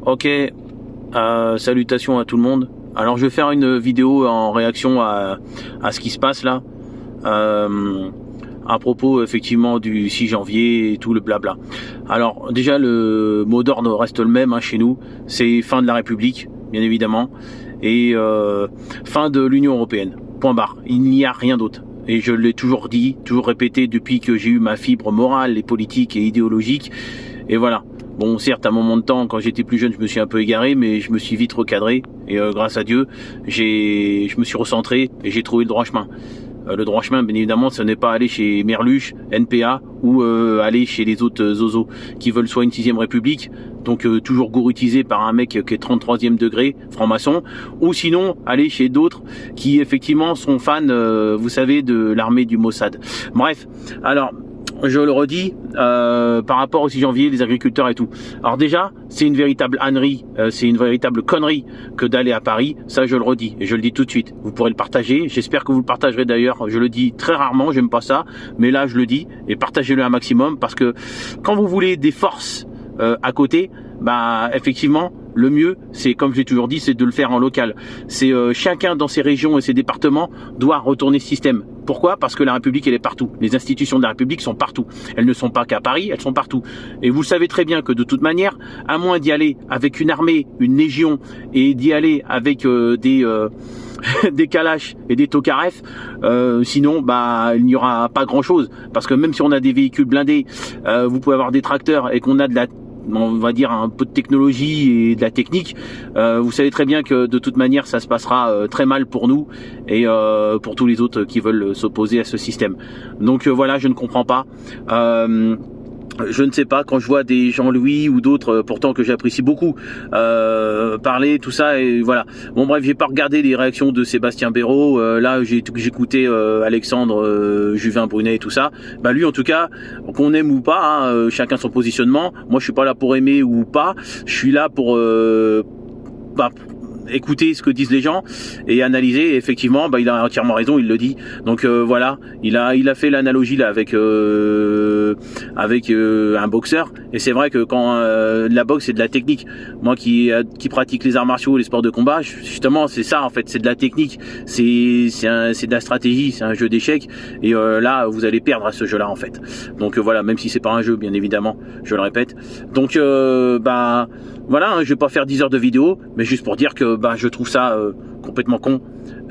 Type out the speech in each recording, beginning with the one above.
Ok, salutations à tout le monde. Alors je vais faire une vidéo en réaction à ce qui se passe là, à propos effectivement du 6 janvier et tout le blabla. Alors déjà le mot d'ordre reste le même chez nous, c'est fin de la République bien évidemment, et fin de l'Union Européenne, point barre, il n'y a rien d'autre. Et je l'ai toujours dit, toujours répété depuis que j'ai eu ma fibre morale et politique et idéologique, et voilà. Bon, certes, à un moment de temps, quand j'étais plus jeune, je me suis un peu égaré, mais je me suis vite recadré. Et grâce à Dieu, je me suis recentré et j'ai trouvé le droit chemin. Le droit chemin, bien évidemment, ce n'est pas aller chez Merluche, NPA, ou aller chez les autres zozos qui veulent soit une 6ème République, donc toujours gouroutisé par un mec qui est 33e degré, franc-maçon, ou sinon aller chez d'autres qui effectivement sont fans, vous savez, de l'armée du Mossad. Bref, alors... je le redis, par rapport au 6 janvier, les agriculteurs et tout. Alors déjà, c'est une véritable ânerie, c'est une véritable connerie que d'aller à Paris, ça je le redis, et je le dis tout de suite. Vous pourrez le partager, j'espère que vous le partagerez d'ailleurs, je le dis très rarement, j'aime pas ça, mais là je le dis, et partagez-le un maximum, parce que quand vous voulez des forces à côté, bah effectivement, le mieux, c'est comme j'ai toujours dit, c'est de le faire en local. C'est chacun dans ses régions et ses départements doit retourner ce système. Pourquoi? Parce que la République, elle est partout. Les institutions de la République sont partout. Elles ne sont pas qu'à Paris, elles sont partout. Et vous savez très bien que de toute manière, à moins d'y aller avec une armée, une légion, et d'y aller avec des calaches et des tokarefs, sinon bah il n'y aura pas grand chose. Parce que même si on a des véhicules blindés, vous pouvez avoir des tracteurs et qu'on a de la, on va dire, un peu de technologie et de la technique, vous savez très bien que de toute manière ça se passera très mal pour nous et pour tous les autres qui veulent s'opposer à ce système. Donc voilà, je ne comprends pas. Je ne sais pas, quand je vois des Jean-Louis ou d'autres, pourtant que j'apprécie beaucoup, parler, tout ça, et voilà. Bon bref, j'ai pas regardé les réactions de Sébastien Béraud, là j'écoutais Alexandre Juvin-Brunet et tout ça. Bah lui en tout cas, qu'on aime ou pas, chacun son positionnement. Moi je suis pas là pour aimer ou pas, je suis là pour écouter ce que disent les gens et analyser. Et effectivement, bah, il a entièrement raison, il le dit. Donc voilà, il a fait l'analogie là avec un boxeur. Et c'est vrai que quand la boxe c'est de la technique. Moi qui pratique les arts martiaux, les sports de combat, justement c'est ça en fait, c'est de la technique, c'est de la stratégie, c'est un jeu d'échecs. Et là vous allez perdre à ce jeu-là en fait. Donc voilà, même si c'est pas un jeu bien évidemment, je le répète. Donc bah voilà, je vais pas faire 10 heures de vidéo, mais juste pour dire que bah je trouve ça complètement con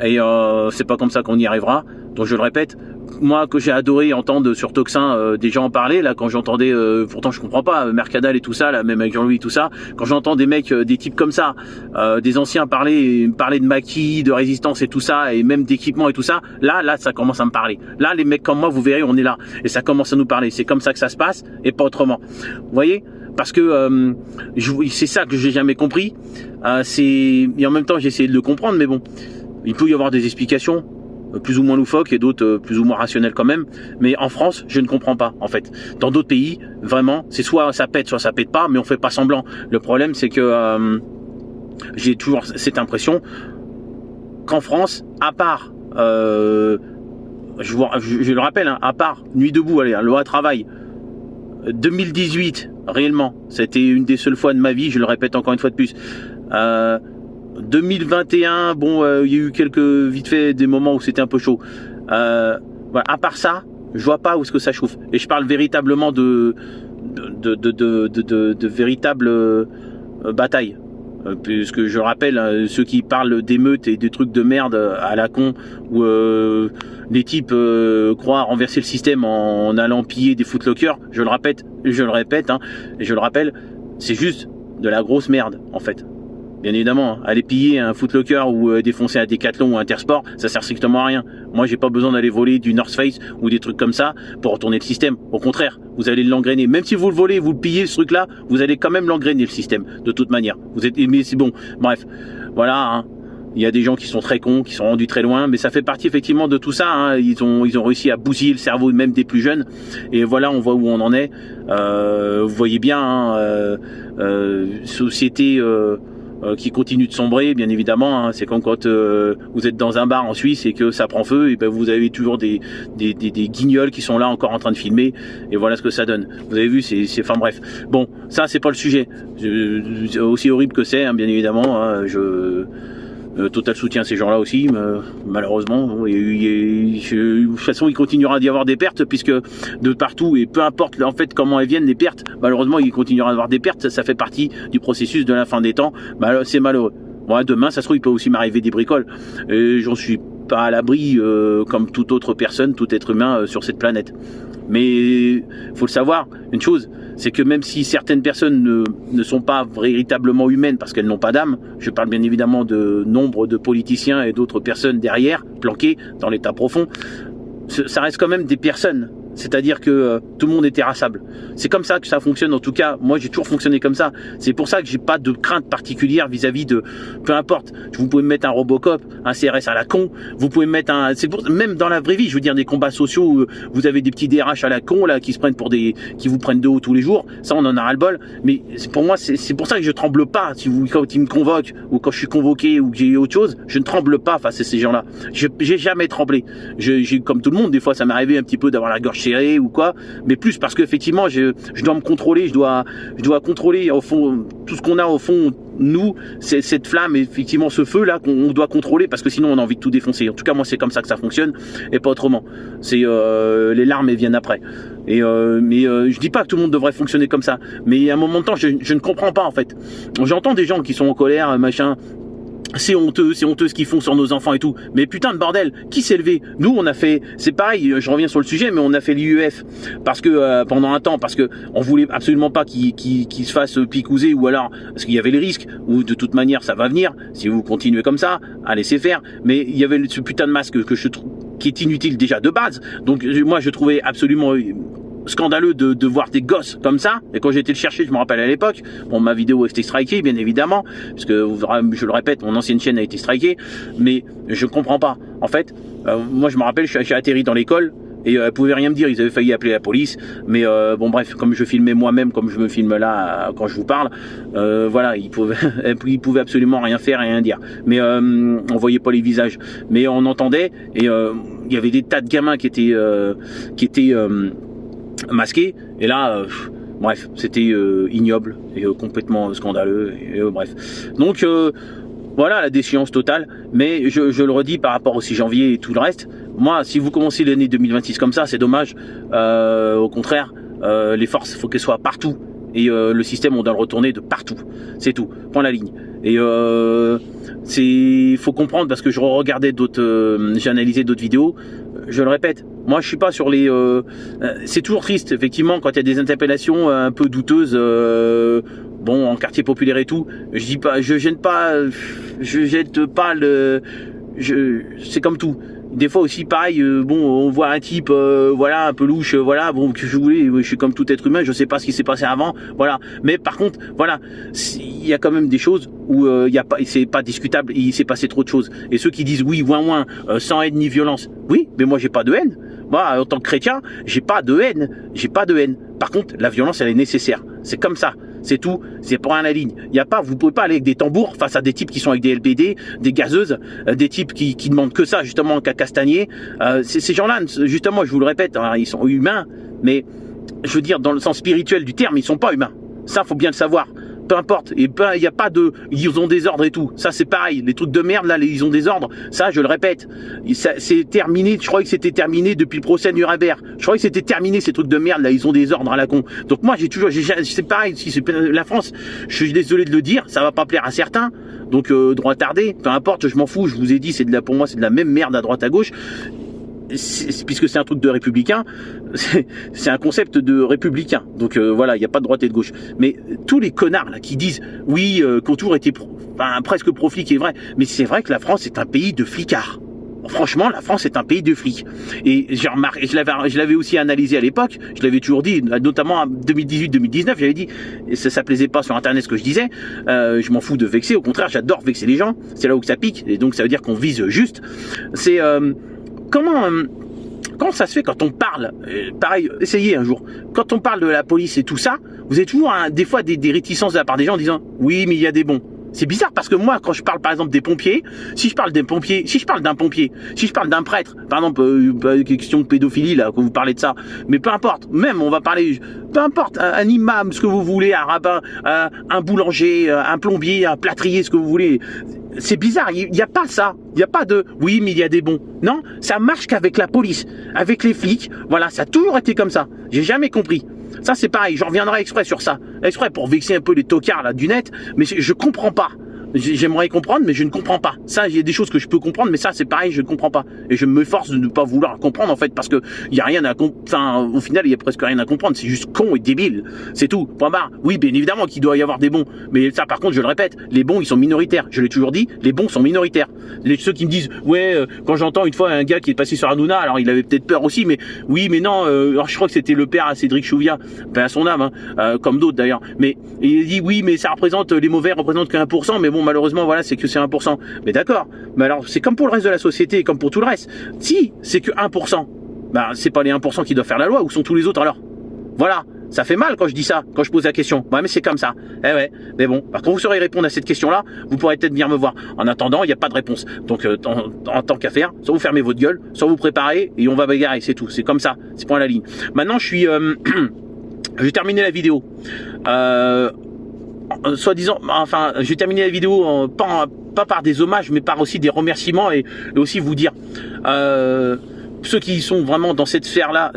et c'est pas comme ça qu'on y arrivera. Donc je le répète, moi que j'ai adoré entendre sur Toxin des gens en parler, là quand j'entendais, pourtant je comprends pas, Mercadal et tout ça, là même avec Jean-Louis tout ça, quand j'entends des mecs, des types comme ça, des anciens parler de maquis, de résistance et tout ça, et même d'équipement et tout ça, là ça commence à me parler. Là les mecs comme moi, vous verrez, on est là, et ça commence à nous parler, c'est comme ça que ça se passe, et pas autrement. Vous voyez? Parce que c'est ça que j'ai jamais compris, et en même temps j'ai essayé de le comprendre, mais bon, il peut y avoir des explications plus ou moins loufoques et d'autres plus ou moins rationnelles quand même, mais en France je ne comprends pas en fait. Dans d'autres pays vraiment c'est soit ça pète pas, mais on fait pas semblant. Le problème c'est que j'ai toujours cette impression qu'en France, à part je le rappelle, à part Nuit debout, allez, loi travail 2018, réellement, c'était une des seules fois de ma vie, je le répète encore une fois de plus. 2021, bon, il y a eu vite fait des moments où c'était un peu chaud. Voilà, à part ça, je vois pas où est-ce que ça chauffe. Et je parle véritablement de véritables batailles. Puisque je rappelle, ceux qui parlent d'émeutes et des trucs de merde à la con, où les types croient renverser le système en allant piller des footlockers, je le répète, et je le rappelle, c'est juste de la grosse merde en fait. Bien évidemment, aller piller un footlocker ou défoncer un Decathlon ou un Intersport, ça sert strictement à rien. Moi, j'ai pas besoin d'aller voler du North Face ou des trucs comme ça pour retourner le système. Au contraire, vous allez l'engrainer. Même si vous le volez, vous le pillez, ce truc-là, vous allez quand même l'engrainer le système, de toute manière. Mais c'est bon. Bref, voilà. Hein. Il y a des gens qui sont très cons, qui sont rendus très loin, mais ça fait partie effectivement de tout ça. Hein. Ils ont réussi à bousiller le cerveau même des plus jeunes. Et voilà, on voit où on en est. Vous voyez bien, hein, société qui continue de sombrer, bien évidemment. Hein. C'est comme quand vous êtes dans un bar en Suisse et que ça prend feu, et ben vous avez toujours des guignols qui sont là encore en train de filmer. Et voilà ce que ça donne. Vous avez vu, enfin bref. Bon, ça c'est pas le sujet. Aussi horrible que c'est, hein, bien évidemment, hein, total soutien à ces gens-là aussi, malheureusement. De toute façon, il continuera d'y avoir des pertes, puisque de partout, et peu importe en fait comment elles viennent, les pertes, malheureusement, il continuera d'y avoir des pertes. Ça fait partie du processus de la fin des temps. C'est malheureux. Moi, demain, ça se trouve, il peut aussi m'arriver des bricoles. Et j'en suis pas à l'abri, comme toute autre personne, tout être humain sur cette planète. Mais faut le savoir, une chose, c'est que même si certaines personnes ne sont pas véritablement humaines parce qu'elles n'ont pas d'âme, je parle bien évidemment de nombre de politiciens et d'autres personnes derrière, planquées dans l'état profond, ça reste quand même des personnes. C'est-à-dire que tout le monde est terrassable. C'est comme ça que ça fonctionne. En tout cas, moi j'ai toujours fonctionné comme ça. C'est pour ça que j'ai pas de crainte particulière vis-à-vis de, peu importe. Vous pouvez me mettre un Robocop, un CRS à la con. Vous pouvez me mettre même dans la vraie vie, je veux dire des combats sociaux où vous avez des petits DRH à la con là qui se prennent qui vous prennent de haut tous les jours. Ça, on en a ras le bol. Mais pour moi, c'est pour ça que je tremble pas. Quand ils me convoquent ou quand je suis convoqué ou que j'ai autre chose, je ne tremble pas face à ces gens-là. J'ai jamais tremblé. Comme tout le monde, des fois, ça m'est arrivé un petit peu d'avoir la gorge serrée ou quoi, mais plus parce qu'effectivement je dois me contrôler, je dois contrôler au fond tout ce qu'on a au fond, nous, c'est cette flamme, effectivement ce feu là qu'on doit contrôler, parce que sinon on a envie de tout défoncer. En tout cas moi c'est comme ça que ça fonctionne et pas autrement. C'est les larmes elles viennent après. Mais je dis pas que tout le monde devrait fonctionner comme ça, mais à un moment de temps je ne comprends pas en fait. J'entends des gens qui sont en colère, machin. C'est honteux ce qu'ils font sur nos enfants et tout. Mais putain de bordel, qui s'est levé? Nous, on a fait, c'est pareil, je reviens sur le sujet, mais on a fait l'IEF parce que pendant un temps, parce que on voulait absolument pas qu'il se fasse picouser, ou alors parce qu'il y avait les risques, ou de toute manière ça va venir. Si vous continuez comme ça, à laisser faire. Mais il y avait ce putain de masque qui est inutile déjà de base. Donc moi, je trouvais absolument scandaleux de voir des gosses comme ça. Et quand j'ai été le chercher, je me rappelle à l'époque, bon, ma vidéo a été strikée bien évidemment, parce que je le répète, mon ancienne chaîne a été strikée, mais je comprends pas en fait. Moi je me rappelle, je suis atterri dans l'école et elles pouvaient rien me dire, ils avaient failli appeler la police, mais bon bref, comme je filmais moi-même, comme je me filme là quand je vous parle, voilà, ils pouvaient absolument rien faire et rien dire, mais on voyait pas les visages, mais on entendait, et il y avait des tas de gamins qui étaient masqué, et là bref, c'était ignoble et complètement scandaleux, et bref, donc voilà la déchéance totale. Mais je le redis par rapport au 6 janvier et tout le reste, moi si vous commencez l'année 2026 comme ça, c'est dommage. Au contraire, les forces, il faut qu'elles soient partout, et le système on doit le retourner de partout, c'est tout, point la ligne. Et faut comprendre, parce que je regardais j'ai analysé d'autres vidéos, je le répète, moi je suis pas sur les c'est toujours triste effectivement quand il y a des interpellations un peu douteuses, bon, en quartier populaire et tout. Je jette pas c'est comme tout. Des fois aussi pareil, bon, on voit un type voilà, un peu louche, voilà, bon, que je voulais, je suis comme tout être humain, je sais pas ce qui s'est passé avant, voilà. Mais par contre, voilà, il y a quand même des choses où c'est pas discutable, il s'est passé trop de choses. Et ceux qui disent oui, sans haine ni violence, oui, mais moi j'ai pas de haine. Moi, en tant que chrétien, j'ai pas de haine. Par contre, la violence, elle est nécessaire. C'est comme ça. C'est tout. C'est pour rien la ligne. Vous pouvez pas aller avec des tambours face à des types qui sont avec des LBD, des gazeuses, des types qui demandent que ça, justement, qu'à castagner. Ces gens-là, justement, je vous le répète, hein, ils sont humains, mais je veux dire, dans le sens spirituel du terme, ils sont pas humains. Ça, faut bien le savoir. Peu importe, et il y a pas ils ont des ordres et tout, ça c'est pareil, les trucs de merde là, ils ont des ordres, ça je le répète, c'est terminé. Je croyais que c'était terminé depuis le procès Nuremberg, je croyais que c'était terminé ces trucs de merde là, ils ont des ordres à la con. Donc moi c'est pareil, si c'est la France, je suis désolé de le dire, ça va pas plaire à certains, donc droit tardé, peu importe, je m'en fous, je vous ai dit, pour moi c'est de la même merde à droite à gauche. Puisque c'est un truc de républicain, c'est un concept de républicain. Donc voilà, il n'y a pas de droite et de gauche. Mais tous les connards là qui disent oui, qu'ont toujours été presque pro-flic, est vrai. Mais c'est vrai que la France est un pays de flicards. Franchement, la France est un pays de flics. Et j'ai remarqué, je l'avais aussi analysé à l'époque, je l'avais toujours dit, notamment en 2018-2019, j'avais dit, et ça plaisait pas sur internet ce que je disais, je m'en fous de vexer, au contraire, j'adore vexer les gens, c'est là où ça pique, et donc ça veut dire qu'on vise juste. C'est comment ça se fait quand on parle, pareil, essayez un jour, quand on parle de la police et tout ça, vous avez toujours des fois des réticences de la part des gens en disant oui mais il y a des bons. C'est bizarre parce que moi, quand je parle par exemple des pompiers, si je parle d'un pompier, si je parle d'un prêtre, par exemple, question de pédophilie là, quand vous parlez de ça, mais peu importe, même on va parler, peu importe, un imam, ce que vous voulez, un rabbin, un boulanger, un plombier, un plâtrier, ce que vous voulez. C'est bizarre, il n'y a pas ça, il n'y a pas de oui mais il y a des bons. Non, ça marche qu'avec la police, avec les flics, voilà, ça a toujours été comme ça. J'ai jamais compris. Ça c'est pareil, j'en reviendrai exprès sur ça, exprès pour vexer un peu les tocards là du net, mais je comprends pas. J'aimerais comprendre, mais je ne comprends pas. Ça, il y a des choses que je peux comprendre, mais ça, c'est pareil, je ne comprends pas. Et je me force de ne pas vouloir comprendre, en fait, parce que il y a rien à comprendre. Enfin, au final, il y a presque rien à comprendre. C'est juste con et débile. C'est tout. Point barre. Oui, bien évidemment qu'il doit y avoir des bons. Mais ça, par contre, je le répète, les bons, ils sont minoritaires. Je l'ai toujours dit, les bons sont minoritaires. Ceux qui me disent, ouais, quand j'entends une fois un gars qui est passé sur Hanouna, alors il avait peut-être peur aussi, mais oui, mais non, alors je crois que c'était le père à Cédric Chouviat, à son âme, hein, comme d'autres d'ailleurs. Mais il dit, oui, mais ça représente, les mauvais représentent que 1%, mais bon, malheureusement, voilà, c'est que c'est 1%. Mais d'accord, mais alors c'est comme pour le reste de la société, comme pour tout le reste. Si c'est que 1%, bah c'est pas les 1% qui doivent faire la loi, où sont tous les autres alors? Voilà, ça fait mal quand je dis ça, quand je pose la question. Ouais, mais c'est comme ça. Eh ouais, mais bon, quand vous saurez répondre à cette question-là, vous pourrez peut-être venir me voir. En attendant, il n'y a pas de réponse. Donc, en tant qu'à faire, soit vous fermez votre gueule, soit vous préparez et on va bagarrer, c'est tout. C'est comme ça, c'est point à la ligne. Maintenant, je suis... je vais terminer la vidéo. Soi-disant, enfin, je vais terminer la vidéo pas par des hommages, mais par aussi des remerciements et aussi vous dire, ceux qui sont vraiment dans cette sphère-là,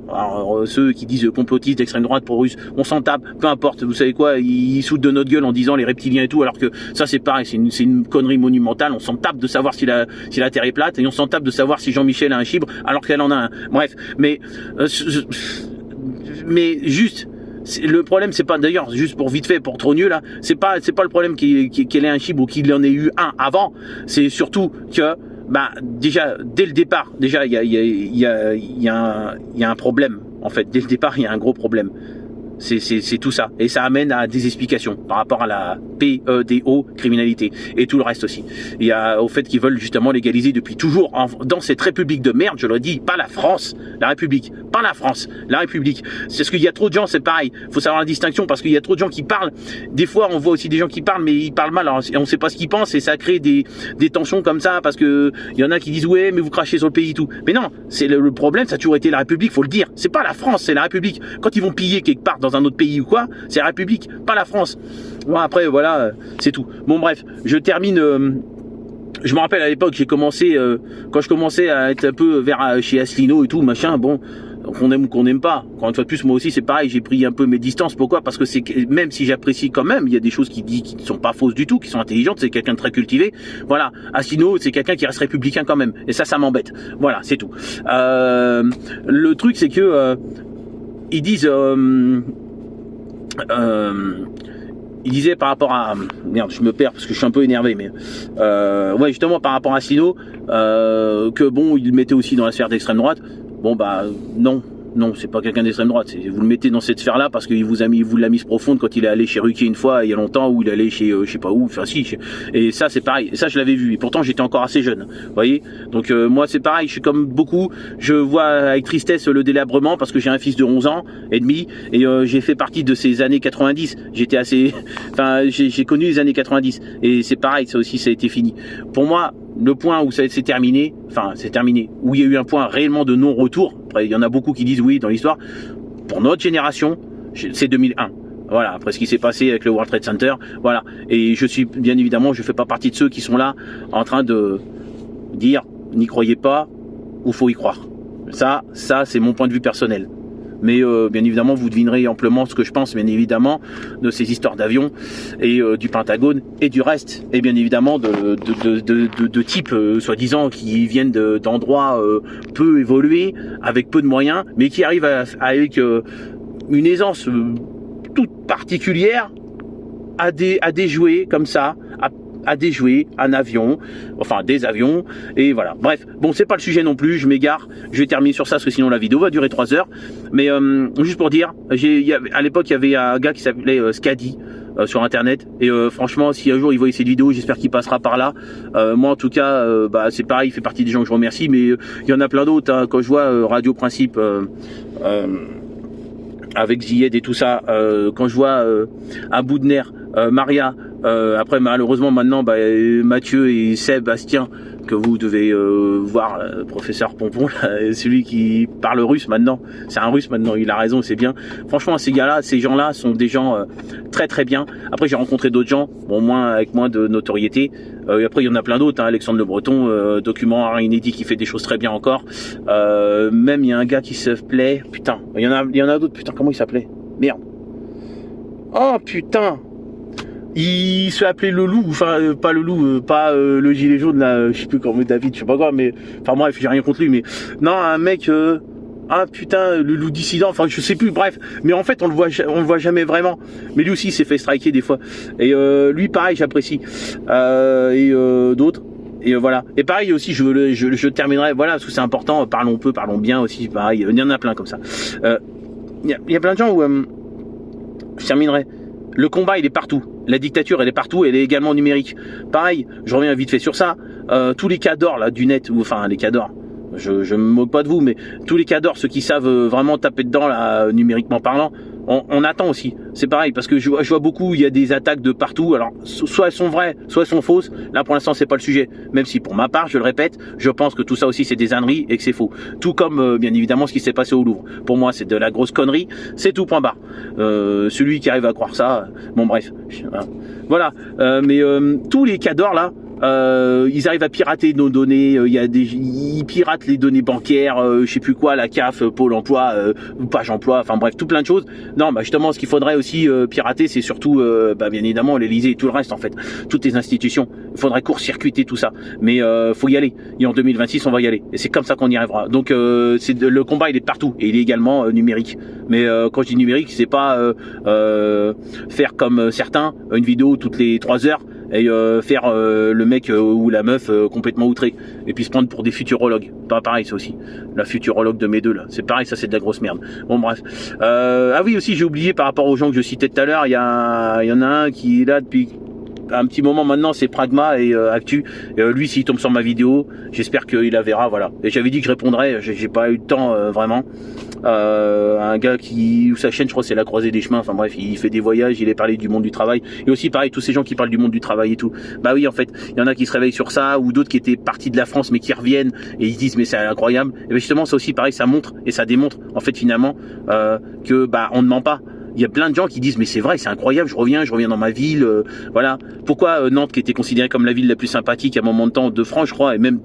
alors, ceux qui disent complotistes d'extrême droite, pro-russe, on s'en tape, peu importe, vous savez quoi, ils sautent de notre gueule en disant les reptiliens et tout, alors que ça c'est pareil, c'est une connerie monumentale, on s'en tape de savoir si la Terre est plate, et on s'en tape de savoir si Jean-Michel a un chibre, alors qu'elle en a un. Bref, mais juste... Le problème, c'est pas, d'ailleurs, juste pour vite fait, pour trop nul là, c'est pas le problème qu'elle ait un chibre ou qu'il en ait eu un avant. C'est surtout que, bah, déjà, dès le départ, déjà, il y a un problème. En fait, dès le départ, il y a un gros problème. C'est tout ça. Et ça amène à des explications par rapport à la PEDO, criminalité. Et tout le reste aussi. Il y a au fait qu'ils veulent justement légaliser depuis toujours dans cette république de merde, je le dis, pas la France, la République. Pas la France, la République. C'est parce qu'il y a trop de gens, c'est pareil. Faut savoir la distinction parce qu'il y a trop de gens qui parlent. Des fois, on voit aussi des gens qui parlent, mais ils parlent mal. Alors, on sait pas ce qu'ils pensent et ça crée des tensions comme ça parce que il y en a qui disent ouais, mais vous crachez sur le pays et tout. Mais non, c'est le problème, ça a toujours été la République, faut le dire. C'est pas la France, c'est la République. Quand ils vont piller quelque part dans un autre pays ou quoi, c'est la République, pas la France. Bon, après, voilà, c'est tout. Bon, bref, je termine. Je me rappelle à l'époque, j'ai commencé, quand je commençais à être un peu vers chez Asselineau et tout, machin, bon, qu'on aime ou qu'on n'aime pas. Encore une fois de plus, moi aussi, c'est pareil, j'ai pris un peu mes distances. Pourquoi? Parce que c'est même si j'apprécie quand même, il y a des choses qui ne sont pas fausses du tout, qui sont intelligentes, c'est quelqu'un de très cultivé. Voilà, Asselineau, c'est quelqu'un qui reste républicain quand même. Et ça m'embête. Voilà, c'est tout. Le truc, c'est que ils disent... il disait par rapport à... Merde, je me perds parce que je suis un peu énervé, mais... ouais, justement, par rapport à Asselineau, que bon, il le mettait aussi dans la sphère d'extrême droite. Bon, bah, non, c'est pas quelqu'un d'extrême droite. Vous le mettez dans cette sphère-là parce qu'il vous l'a mise profonde quand il est allé chez Ruquier une fois, il y a longtemps, ou il est allé chez, je sais pas où, enfin si. Et ça, c'est pareil. Et ça, je l'avais vu. Et pourtant, j'étais encore assez jeune. Vous voyez? Donc, moi, c'est pareil. Je suis comme beaucoup. Je vois avec tristesse le délabrement parce que j'ai un fils de 11 ans et demi. Et j'ai fait partie de ces années 90. J'étais assez... Enfin, j'ai connu les années 90. Et c'est pareil, ça aussi, ça a été fini. Pour moi, le point où ça s'est terminé, où il y a eu un point réellement de non-retour, après il y en a beaucoup qui disent oui dans l'histoire, pour notre génération, c'est 2001. Voilà, après ce qui s'est passé avec le World Trade Center, voilà. Et je suis, bien évidemment, je fais pas partie de ceux qui sont là en train de dire n'y croyez pas ou faut y croire. Ça c'est mon point de vue personnel. Mais bien évidemment, vous devinerez amplement ce que je pense, bien évidemment, de ces histoires d'avions et du Pentagone et du reste. Et bien évidemment, de types, soi-disant, qui viennent d'endroits peu évolués, avec peu de moyens, mais qui arrivent avec une aisance toute particulière à déjouer comme ça, à déjouer un avion, enfin des avions, et voilà. Bref, bon, c'est pas le sujet non plus, je m'égare, je vais terminer sur ça parce que sinon la vidéo va durer 3 heures. Mais juste pour dire, à l'époque il y avait un gars qui s'appelait Skadi sur internet, et franchement, si un jour il voit cette vidéo, j'espère qu'il passera par là. Moi en tout cas, bah, c'est pareil, il fait partie des gens que je remercie, mais il y en a plein d'autres, hein. Quand je vois Radio Principe avec Zied et tout ça, quand je vois Aboudner, Maria, Après malheureusement maintenant Mathieu et Sébastien que vous devez voir, professeur Pompon, là, celui qui parle russe maintenant, c'est un russe maintenant, il a raison, c'est bien. Franchement ces gars-là, ces gens-là sont des gens très très bien. Après j'ai rencontré d'autres gens, bon moins avec moins de notoriété. Et après il y en a plein d'autres, hein, Alexandre Le Breton, document inédit qui fait des choses très bien encore. Même il y a un gars qui se plaît, putain, il y en a d'autres, putain comment il s'appelait? Merde. Oh putain. Il se appelait le loup, enfin pas le loup, pas le gilet jaune là, je sais plus comment David, je sais pas quoi, mais enfin bref, j'ai rien contre lui, mais non un mec, ah putain le loup dissident, enfin je sais plus, bref, mais en fait on le voit jamais vraiment, mais lui aussi il s'est fait striker des fois, et lui pareil j'apprécie, et d'autres. Et voilà. Et pareil aussi, je terminerai, voilà, parce que c'est important, parlons peu, parlons bien aussi, pareil, il y en a plein comme ça. Il y a plein de gens où je terminerai. Le combat il est partout, la dictature elle est partout, elle est également numérique. Pareil, je reviens vite fait sur ça, tous les cadors là du net, ou enfin les cadors, je me moque pas de vous, mais tous les cadors, ceux qui savent vraiment taper dedans là, numériquement parlant, on attend aussi. C'est pareil, parce que je vois beaucoup, il y a des attaques de partout, alors soit elles sont vraies, soit elles sont fausses, là pour l'instant c'est pas le sujet, même si pour ma part, je le répète, je pense que tout ça aussi c'est des âneries et que c'est faux. Tout comme bien évidemment ce qui s'est passé au Louvre. Pour moi c'est de la grosse connerie, c'est tout point barre. Celui qui arrive à croire ça, bon bref, voilà. Mais tous les cadors là, ils arrivent à pirater nos données, ils piratent les données bancaires, je sais plus quoi, la CAF, Pôle emploi, Page emploi, enfin bref, tout plein de choses. Non, justement, ce qu'il faudrait aussi pirater, c'est surtout, bien évidemment, l'Élysée et tout le reste, en fait, toutes les institutions. Il faudrait court-circuiter tout ça, mais faut y aller. Et en 2026, on va y aller, et c'est comme ça qu'on y arrivera. Donc, le combat, il est partout, et il est également numérique. Mais quand je dis numérique, c'est pas faire comme certains, une vidéo toutes les 3 heures. Et faire le mec ou la meuf complètement outré, et puis se prendre pour des futurologues. Pas pareil ça aussi, la futurologue de mes deux là, c'est pareil, ça c'est de la grosse merde. Bon bref, ah oui aussi j'ai oublié par rapport aux gens que je citais tout à l'heure, il y en a un qui est là depuis un petit moment maintenant, c'est Pragma et Actu. Lui s'il tombe sur ma vidéo, j'espère qu'il la verra, voilà. Et j'avais dit que je répondrais, j'ai pas eu le temps vraiment. Un gars où sa chaîne je crois c'est la croisée des chemins, enfin bref il fait des voyages, il est parlé du monde du travail, et aussi pareil tous ces gens qui parlent du monde du travail et tout, bah oui en fait il y en a qui se réveillent sur ça, ou d'autres qui étaient partis de la France mais qui reviennent et ils se disent mais c'est incroyable, et bien justement ça aussi pareil, ça montre et ça démontre en fait finalement que on ne ment pas. Il y a plein de gens qui disent mais c'est vrai, c'est incroyable, je reviens dans ma ville, voilà. Pourquoi Nantes, qui était considérée comme la ville la plus sympathique à un moment de temps de France je crois, et même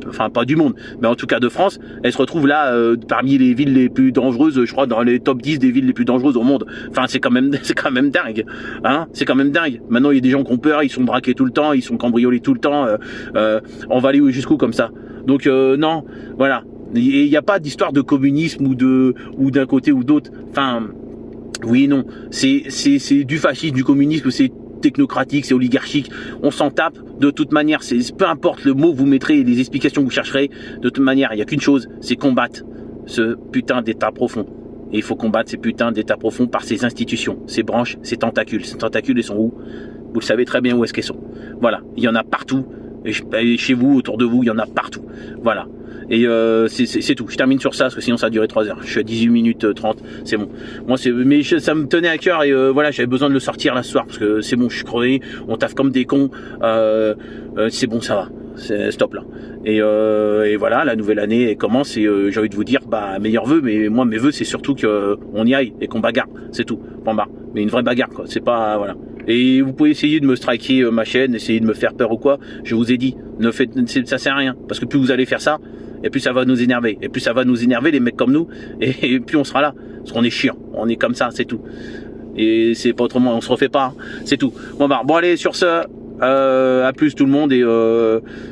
enfin pas du monde, mais en tout cas de France, elle se retrouve là parmi les villes les plus dangereuses, je crois dans les top 10 des villes les plus dangereuses au monde. Enfin c'est quand même dingue, hein, c'est quand même dingue. Maintenant il y a des gens qui ont peur, ils sont braqués tout le temps, ils sont cambriolés tout le temps, on va aller jusqu'où comme ça. Donc non, voilà. Il n'y a pas d'histoire de communisme ou d'un côté ou d'autre. Enfin oui et non, c'est du fascisme, du communisme, c'est technocratique, c'est oligarchique, on s'en tape de toute manière, peu importe le mot que vous mettrez, les explications que vous chercherez, de toute manière, il n'y a qu'une chose, c'est combattre ce putain d'état profond. Et il faut combattre ces putains d'états profonds par ces institutions, ces branches, ces tentacules. Ces tentacules, ils sont où? Vous le savez très bien où est-ce qu'elles sont. Voilà, il y en a partout. Et chez vous, autour de vous, il y en a partout. Voilà. Et c'est tout. Je termine sur ça, parce que sinon ça a duré 3 heures. Je suis à 18 minutes 30, c'est bon. Moi, mais ça me tenait à cœur, et voilà, j'avais besoin de le sortir là ce soir, parce que c'est bon, je suis crevé, on taffe comme des cons. C'est bon, ça va. C'est stop là. Et voilà, la nouvelle année commence, et j'ai envie de vous dire, meilleurs vœux, mais moi mes vœux c'est surtout qu'on y aille et qu'on bagarre, c'est tout. Point barre. Mais une vraie bagarre quoi, c'est pas, voilà. Et vous pouvez essayer de me striker ma chaîne, essayer de me faire peur ou quoi, je vous ai dit, ça sert à rien, parce que plus vous allez faire ça, et plus ça va nous énerver, et plus ça va nous énerver les mecs comme nous, et plus on sera là, parce qu'on est chiant, on est comme ça, c'est tout. Et c'est pas autrement, on se refait pas, hein. C'est tout. Bon allez, sur ce, à plus tout le monde, et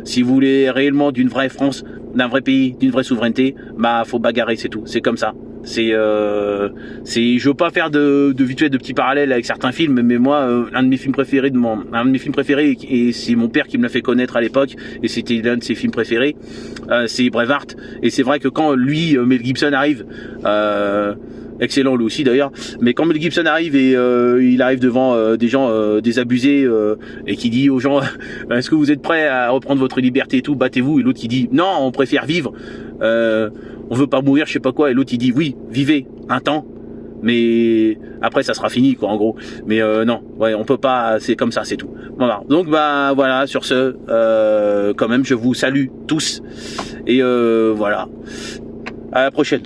si vous voulez réellement d'une vraie France, d'un vrai pays, d'une vraie souveraineté, faut bagarrer, c'est tout, c'est comme ça. Je veux pas faire de vite fait de petits parallèles avec certains films, mais moi un de mes films préférés et c'est mon père qui me l'a fait connaître à l'époque, et c'était l'un de ses films préférés, c'est Braveheart. Et c'est vrai que quand lui, Mel Gibson arrive, excellent lui aussi d'ailleurs, mais quand Mel Gibson arrive et il arrive devant des gens désabusés, et qui dit aux gens est-ce que vous êtes prêts à reprendre votre liberté et tout, battez-vous, et l'autre qui dit non, on préfère vivre, on veut pas mourir, je sais pas quoi, et l'autre il dit oui, vivez un temps, mais après ça sera fini quoi en gros. Mais non, ouais, on peut pas, c'est comme ça, c'est tout. Voilà. Donc bah voilà, sur ce, quand même je vous salue tous et voilà. À la prochaine.